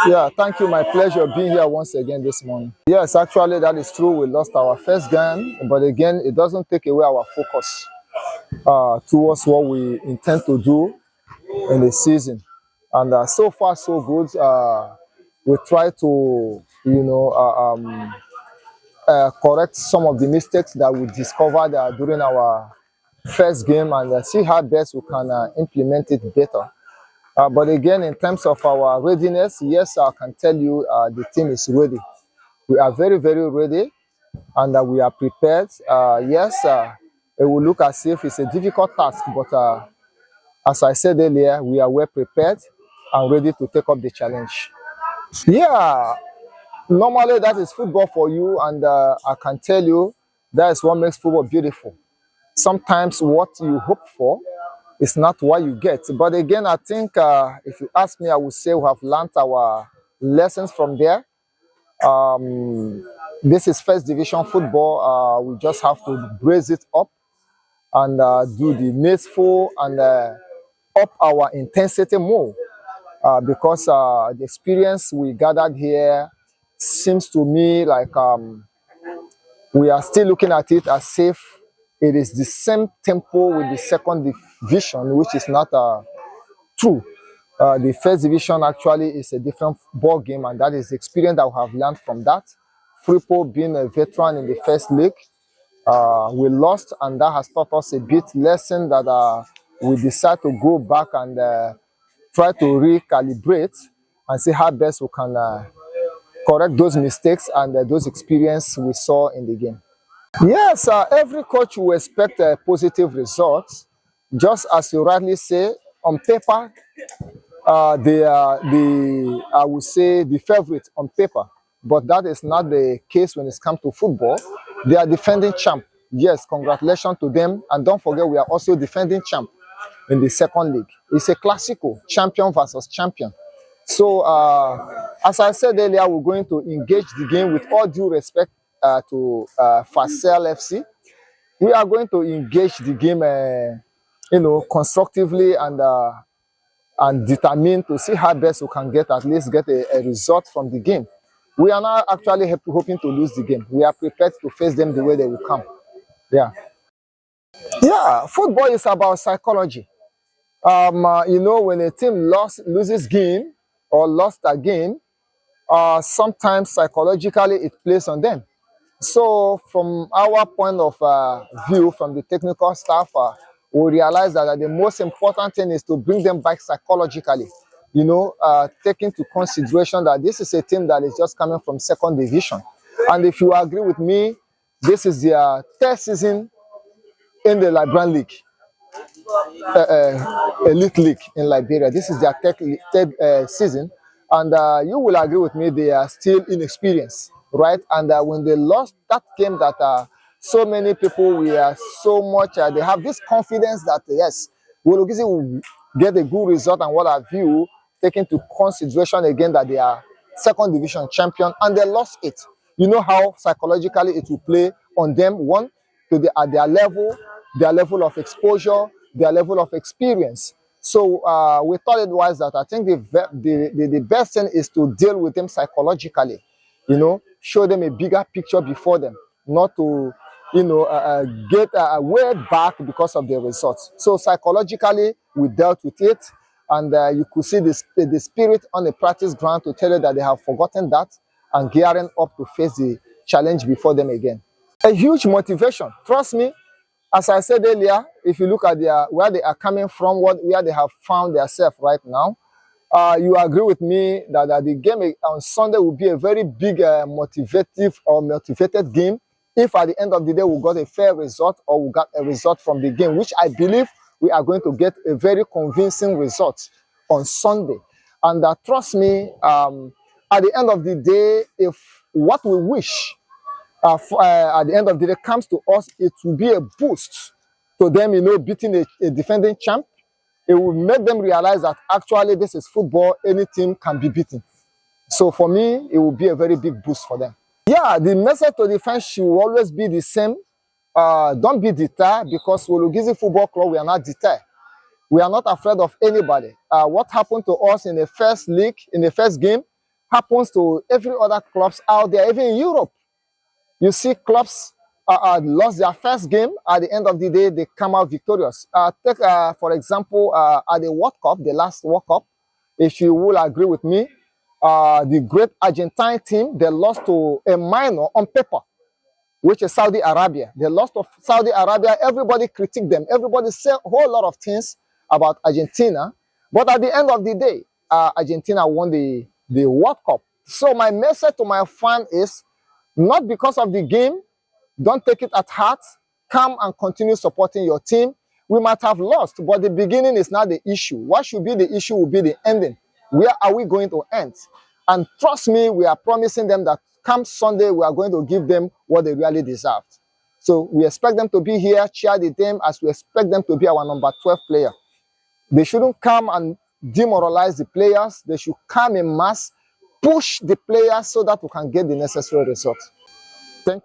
Yeah, thank you. My pleasure being here once again this morning. Yes, actually, that is true. We lost our first game, but again, it doesn't take away our focus towards what we intend to do in the season. And so far, so good. We try to, correct some of the mistakes that we discovered during our first game and see how best we can implement it better. But again, in terms of our readiness, yes, I can tell you the team is ready. We are very, very ready and we are prepared. Yes, it will look as if it's a difficult task, but as I said earlier, we are well prepared and ready to take up the challenge. Yeah, normally that is football for you, and I can tell you that is what makes football beautiful. Sometimes what you hope for is not what you get. But again, I think if you ask me, I would say we have learned our lessons from there. This is first division football. We just have to brace it up and do the needful and up our intensity more because the experience we gathered here seems to me like we are still looking at it as if it is the same tempo with the second division, which is not true. The first division actually is a different ball game, and that is the experience that we have learned from that. Fripo being a veteran in the first league, we lost, and that has taught us a bit lesson that we decide to go back and try to recalibrate and see how best we can correct those mistakes and those experiences we saw in the game. Yes, every coach will expect a positive result. Just as you rightly say, on paper, they are I would say, the favorite on paper. But that is not the case when it comes to football. They are defending champ. Yes, congratulations to them. And don't forget, we are also defending champ in the second league. It's a classical, champion versus champion. So, as I said earlier, we're going to engage the game with all due respect to Fassell FC. We are going to engage the game, constructively and determined to see how best we can get a result from the game. We are not actually hoping to lose the game. We are prepared to face them the way they will come. Yeah. Yeah, football is about psychology. When a team loses game or lost a game, sometimes psychologically it plays on them. So from our point of view, from the technical staff, we realize that the most important thing is to bring them back psychologically. Take into consideration that this is a team that is just coming from second division. And if you agree with me, this is their third season in the Liberian League. Elite League in Liberia. This is their third season, and you will agree with me, they are still inexperienced, right? And when they lost that game that so many people were so much, they have this confidence that yes, Wologizi will get a good result and what have you, taking into consideration again that they are second division champion and they lost it. You know how psychologically it will play on them, one, at their level of exposure, their level of experience. So we thought it was that I think the best thing is to deal with them psychologically, show them a bigger picture before them, not to, get way back because of the results. So psychologically, we dealt with it, and you could see the spirit on the practice ground to tell you that they have forgotten that and gearing up to face the challenge before them again. A huge motivation, trust me. As I said earlier, if you look at where they are coming from, where they have found themselves right now, you agree with me that the game on Sunday will be a very big motivated game if at the end of the day we got a fair result or we got a result from the game, which I believe we are going to get a very convincing result on Sunday. And trust me, at the end of the day, if what we wish at the end of the day comes to us, it will be a boost to them, beating a defending champ. It will make them realize that actually this is football, any team can be beaten. So for me, it will be a very big boost for them. Yeah, the message to the fans should always be the same. Don't be deterred, because Wologizi Football Club, we are not deterred. We are not afraid of anybody. What happened to us in the first league, in the first game, happens to every other clubs out there, even in Europe. You see clubs lost their first game. At the end of the day, they come out victorious. Take, for example, at the World Cup, the last World Cup, if you will agree with me, the great Argentine team, they lost to a minor on paper, which is Saudi Arabia. They lost to Saudi Arabia. Everybody critiqued them. Everybody said a whole lot of things about Argentina. But at the end of the day, Argentina won the World Cup. So my message to my fan is, not because of the game, don't take it at heart. Come and continue supporting your team. We might have lost, but the beginning is not the issue. What should be the issue will be the ending. Where are we going to end? And trust me, we are promising them that come Sunday, we are going to give them what they really deserve. So we expect them to be here, cheer the team, as we expect them to be our number 12 player. They shouldn't come and demoralize the players. They should come in mass, push the players so that we can get the necessary results. Thank you.